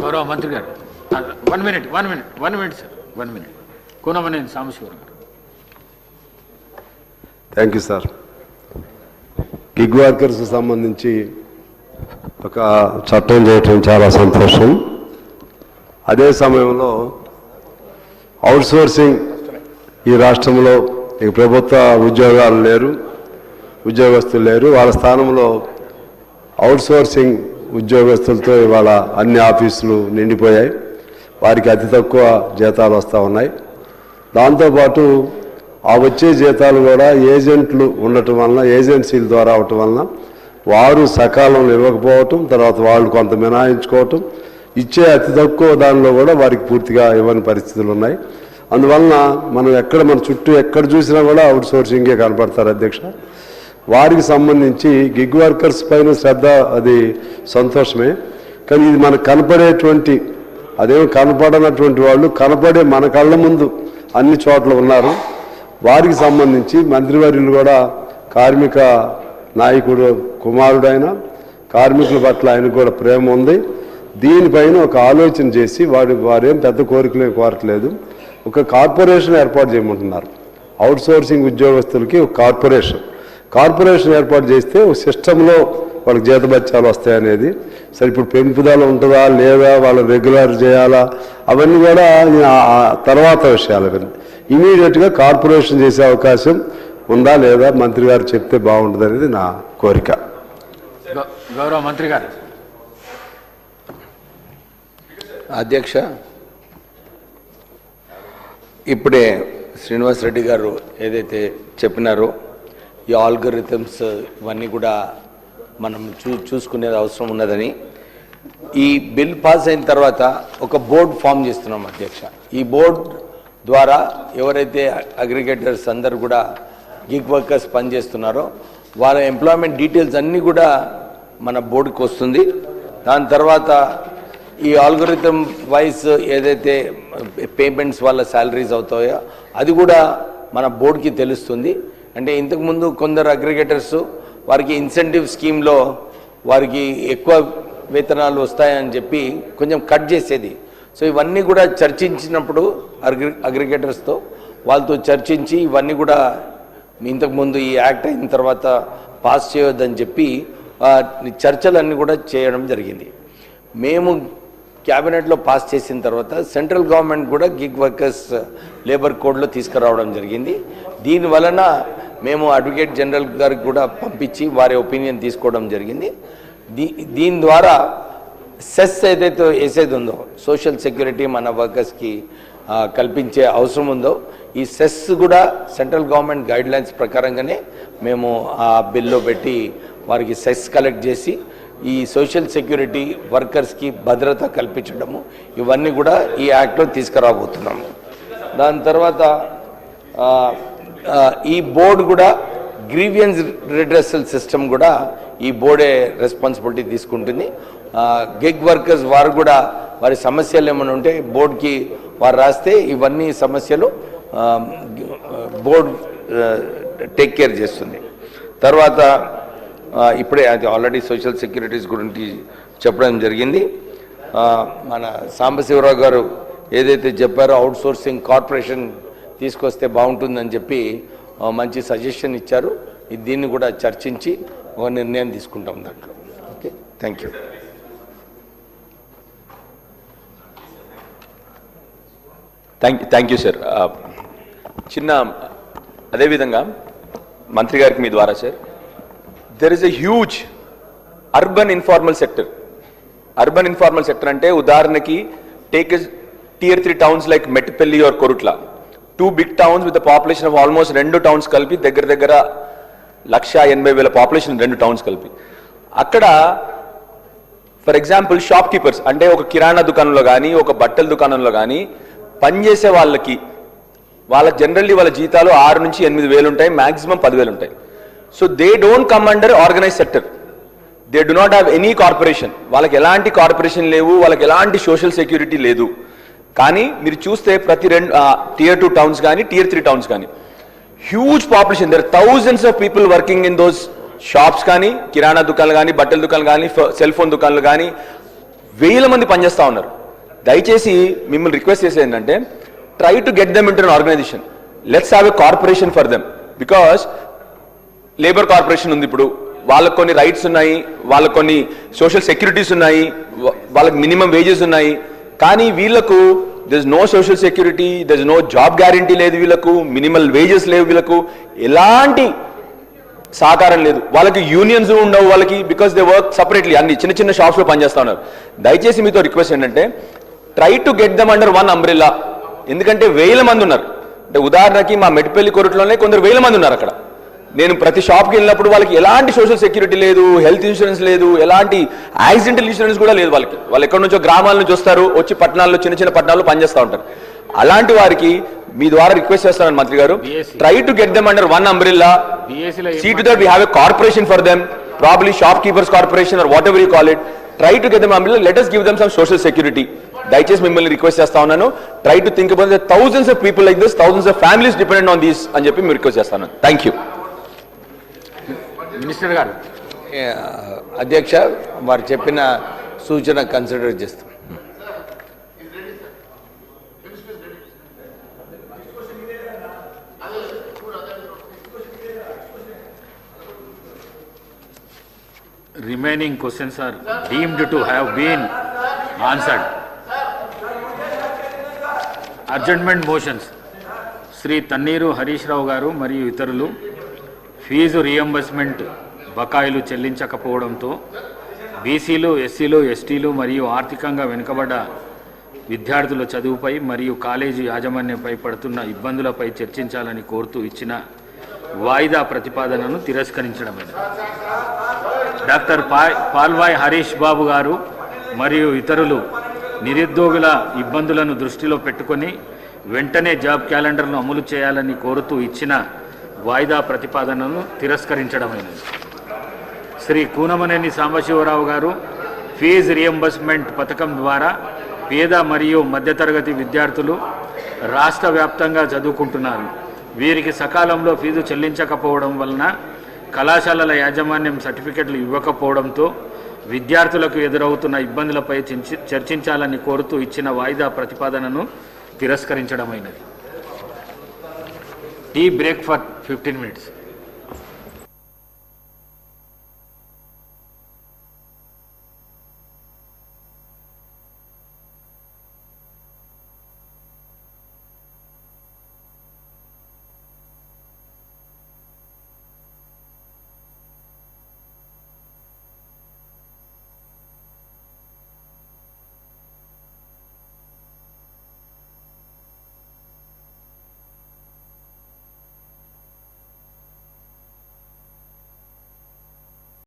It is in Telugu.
గౌరవ మంత్రి గారు 1 minute sir 1 minute. Kunamneni Sambasivarao గారు. Thank you sir. Gig workers సంబంధించి ఒక చట్టం చేయటం చాలా సంతోషం. అదే సమయంలో అవుట్సోర్సింగ్ ఈ రాష్ట్రంలో ఇక ప్రభుత్వ ఉద్యోగాలు లేరు, ఉద్యోగస్తులు లేరు. వాళ్ళ స్థానంలో అవుట్సోర్సింగ్ ఉద్యోగస్తులతో ఇవాళ అన్ని ఆఫీసులు నిండిపోయాయి. వారికి అతి తక్కువ జీతాలు వస్తూ ఉన్నాయి. దాంతోపాటు ఆ వచ్చే జీతాలు కూడా ఏజెంట్లు ఉండటం వలన, ఏజెన్సీల ద్వారా అవటం వలన వారు సకాలంలో ఇవ్వకపోవటం, తర్వాత వాళ్ళు కొంత మినహాయించుకోవటం, ఇచ్చే అతి తక్కువ దానిలో కూడా వారికి పూర్తిగా ఇవ్వని పరిస్థితులు ఉన్నాయి. అందువలన మన చుట్టూ ఎక్కడ చూసినా కూడా అవుట్ సోర్సింగే కనపడతారు అధ్యక్ష. వారికి సంబంధించి గిగ్ వర్కర్స్ పైన శ్రద్ధ అది సంతోషమే. కానీ ఇది మనకు కనపడేటువంటి, అదేమో కనపడనటువంటి వాళ్ళు కనపడే మన కళ్ళ ముందు అన్ని చోట్ల ఉన్నారు. వారికి సంబంధించి మంత్రివర్యులు కూడా కార్మిక నాయకుడు కుమారుడైన కార్మికుల పట్ల ఆయనకు కూడా ప్రేమ ఉంది. దీనిపైన ఒక ఆలోచన చేసి వారేం పెద్ద కోరికలే కోరట్లేదు, ఒక కార్పొరేషన్ ఏర్పాటు చేయమంటున్నారు. అవుట్ సోర్సింగ్ ఉద్యోగస్తులకి ఒక కార్పొరేషన్ ఏర్పాటు చేస్తే ఒక సిస్టంలో వాళ్ళకి జీతభత్యాలు వస్తాయనేది. సరే, ఇప్పుడు పెంపుదల ఉంటుందా లేదా, వాళ్ళు రెగ్యులర్ చేయాలా, అవన్నీ కూడా తర్వాత విషయాలు. అవన్నీ ఇమీడియట్గా కార్పొరేషన్ చేసే అవకాశం ఉందా లేదా మంత్రి గారు చెప్తే బాగుంటుంది అనేది నా కోరిక. గౌరవ మంత్రి గారు. అధ్యక్ష, ఇప్పుడే శ్రీనివాస్ రెడ్డి గారు ఏదైతే చెప్పినారో ఈ ఆల్గరిథమ్స్ ఇవన్నీ కూడా మనం చూసుకునేది అవసరం ఉన్నదని, ఈ బిల్ పాస్ అయిన తర్వాత ఒక బోర్డు ఫామ్ చేస్తున్నాం అధ్యక్ష. ఈ బోర్డు ద్వారా ఎవరైతే అగ్రిగేటర్స్ అందరు కూడా గిగ్ వర్కర్స్ పనిచేస్తున్నారో వాళ్ళ ఎంప్లాయ్మెంట్ డీటెయిల్స్ అన్నీ కూడా మన బోర్డుకి వస్తుంది. దాని తర్వాత ఈ ఆల్గోరిథం వైజ్ ఏదైతే పేమెంట్స్ వాళ్ళ శాలరీస్ అవుతాయో అది కూడా మన బోర్డుకి తెలుస్తుంది. అంటే ఇంతకుముందు కొందరు అగ్రిగేటర్స్ వారికి ఇన్సెంటివ్ స్కీమ్లో వారికి ఎక్కువ వేతనాలు వస్తాయని చెప్పి కొంచెం కట్ చేసేది. సో ఇవన్నీ కూడా చర్చించినప్పుడు అగ్రిగేటర్స్తో వాళ్ళతో చర్చించి ఇవన్నీ కూడా ఇంతకుముందు ఈ యాక్ట్ అయిన తర్వాత పాస్ చేయొద్దని చెప్పి చర్చలన్నీ కూడా చేయడం జరిగింది. మేము క్యాబినెట్లో పాస్ చేసిన తర్వాత సెంట్రల్ గవర్నమెంట్ కూడా గిగ్ వర్కర్స్ లేబర్ కోడ్లో తీసుకురావడం జరిగింది. దీని వలన మేము అడ్వకేట్ జనరల్ గారికి కూడా పంపించి వారి ఒపీనియన్ తీసుకోవడం జరిగింది. దీని ద్వారా సెస్ ఏదైతే వేసేది ఉందో, సోషల్ సెక్యూరిటీ మన వర్కర్స్కి కల్పించే అవసరం ఉందో, ఈ సెస్ కూడా సెంట్రల్ గవర్నమెంట్ గైడ్లైన్స్ ప్రకారంగానే మేము ఆ బిల్లో పెట్టి వారికి సెస్ కలెక్ట్ చేసి ఈ సోషల్ సెక్యూరిటీ వర్కర్స్కి భద్రత కల్పించడము ఇవన్నీ కూడా ఈ యాక్ట్లో తీసుకురాబోతున్నాము. దాని తర్వాత ఈ బోర్డు కూడా గ్రీవియన్స్ రిడ్రెసల్ సిస్టమ్ కూడా ఈ బోర్డే రెస్పాన్సిబిలిటీ తీసుకుంటుంది. గిగ్ వర్కర్స్ వారు కూడా వారి సమస్యలు ఏమైనా ఉంటే బోర్డుకి వారు రాస్తే ఇవన్నీ సమస్యలు బోర్డు టేక్ కేర్ చేస్తుంది. తర్వాత ఇప్పుడే అది ఆల్రెడీ సోషల్ సెక్యూరిటీస్ గురించి చెప్పడం జరిగింది. మన సాంబశివరావు గారు ఏదైతే చెప్పారో అవుట్ సోర్సింగ్ కార్పొరేషన్ తీసుకొస్తే బాగుంటుందని చెప్పి మంచి సజెషన్ ఇచ్చారు. దీన్ని కూడా చర్చించి ఒక నిర్ణయం తీసుకుంటాం దాంట్లో. Okay, thank you. Thank you sir. చిన్న అదేవిధంగా మంత్రి గారికి మీ ద్వారా sir, there is a huge urban informal sector. Urban informal sector ante udaharanaki take a tier 3 towns like Mettepalli or Korutla, two big towns with a population of almost rendu towns kalpi దగ్గర 1,80,000 population rendu towns kalpi. akkada for example shopkeepers అంటే ఒక కిరాణా దుకాణంలో కానీ ఒక బట్టల దుకాణంలో కానీ పనిచేసే వాళ్ళకి జనరల్లీ వాళ్ళ జీతాలు 6 నుంచి 8 వేలు ఉంటాయి, మాక్సిమం 10 వేలు ఉంటాయి. So they don't come under organise sector, they do not have any corporation. వాళ్ళకి ఎలాంటి కార్పొరేషన్ లేవు, వాళ్ళకి ఎలాంటి సోషల్ సెక్యూరిటీ లేదు. కానీ మీరు చూస్తే ప్రతి tier 2 టౌన్స్ కానీ tier 3 టౌన్స్ కానీ huge population, there thousands of people working in those shops కానీ, కిరాణా దుకాణాలు కానీ, బట్టల దుకాణాలు కానీ, సెల్ ఫోన్ దుకాణాలు కానీ, వేల మంది పనిచేస్తూ ఉన్నారు. దయచేసి మిమ్మల్ని రిక్వెస్ట్ చేసేది ఏంటంటే try to get them into an organization. Let's have a corporation for them. Because labour corporation ఉంది, ఇప్పుడు వాళ్ళకు కొన్ని రైట్స్ ఉన్నాయి, వాళ్ళకు కొన్ని సోషల్ సెక్యూరిటీస్ ఉన్నాయి, వాళ్ళకి మినిమం వేజెస్ ఉన్నాయి. కానీ వీళ్ళకు there is no social security, there is no job guarantee లేదు, వీళ్ళకు మినిమల్ వేజెస్ లేవు, వీళ్ళకు ఎలాంటి సహకారం లేదు, వాళ్ళకి యూనియన్స్ ఉండవు వాళ్ళకి, బికాస్ దే వర్క్ సపరేట్లీ. అన్ని చిన్న చిన్న షాప్స్లో పనిచేస్తూ ఉన్నారు. దయచేసి మీతో రిక్వెస్ట్ ఏంటంటే try to get them under one umbrella. ఎందుకంటే వేల మంది ఉన్నారు. అంటే ఉదాహరణకి మా మెట్పల్లి కొరట్లోనే కొందరు వేల మంది ఉన్నారు. అక్కడ నేను ప్రతి షాప్కి వెళ్ళినప్పుడు వాళ్ళకి ఎలాంటి సోషల్ సెక్యూరిటీ లేదు, హెల్త్ ఇన్సూరెన్స్ లేదు, ఎలాంటి యాక్సిడెంటల్ ఇన్సూరెన్స్ కూడా లేదు వాళ్ళకి. వాళ్ళు ఎక్కడి నుంచో గ్రామాల నుంచి వస్తారు, వచ్చి పట్టణాల్లో చిన్న చిన్న పట్టణాల్లో పనిచేస్తూ ఉంటారు. అలాంటి వారికి మీ ద్వారా రిక్వెస్ట్ చేస్తాను మంత్రి గారు, try to get them under one umbrella. See to that we have a corporation for them, probably shopkeepers corporation or whatever you call it. Try to get them umbrella. Let us give them some social security. దయచేసి మిమ్మల్ని రిక్వెస్ట్ చేస్తా ఉన్నాను. Try to think about the thousands of people like this, thousands of families dependent on these అని చెప్పి మీరు రిక్వెస్ట్ చేస్తాను. Thank you. మినిస్టర్ గారు. అధ్యక్ష, వారు చెప్పిన సూచన కన్సిడర్ చేస్తాం. Remaining questions are deemed to have been answered. Adjournment motions. Shri Thanneeru Harish Rao గారు మరియు ఇతరులు ఫీజు రియంబర్స్మెంట్ బకాయిలు చెల్లించకపోవడంతో బీసీలు, ఎస్సీలు, ఎస్టీలు మరియు ఆర్థికంగా వెనుకబడ్డ విద్యార్థుల చదువుపై మరియు కాలేజీ యాజమాన్యంపై పడుతున్న ఇబ్బందులపై చర్చించాలని కోరుతూ ఇచ్చిన వాయిదా ప్రతిపాదనను తిరస్కరించడమైనది. డాక్టర్ పాల్వాయ్ హరీష్ బాబు గారు మరియు ఇతరులు నిరుద్యోగుల ఇబ్బందులను దృష్టిలో పెట్టుకొని వెంటనే జాబ్ క్యాలెండర్ను అమలు చేయాలని కోరుతూ ఇచ్చిన వాయిదా ప్రతిపాదనను తిరస్కరించడమైనది. శ్రీ కూనమనేని సాంబశివరావు గారు ఫీజు రియంబర్స్మెంట్ పథకం ద్వారా పేద మరియు మధ్యతరగతి విద్యార్థులు రాష్ట్ర వ్యాప్తంగా చదువుకుంటున్నారు. వీరికి సకాలంలో ఫీజు చెల్లించకపోవడం వలన కళాశాలల యాజమాన్యం సర్టిఫికెట్లు ఇవ్వకపోవడంతో విద్యార్థులకు ఎదురవుతున్న ఇబ్బందులపై చర్చించాలని కోరుతూ ఇచ్చిన వాయిదా ప్రతిపాదనను తిరస్కరించడమైనది. Tea break for 15 minutes.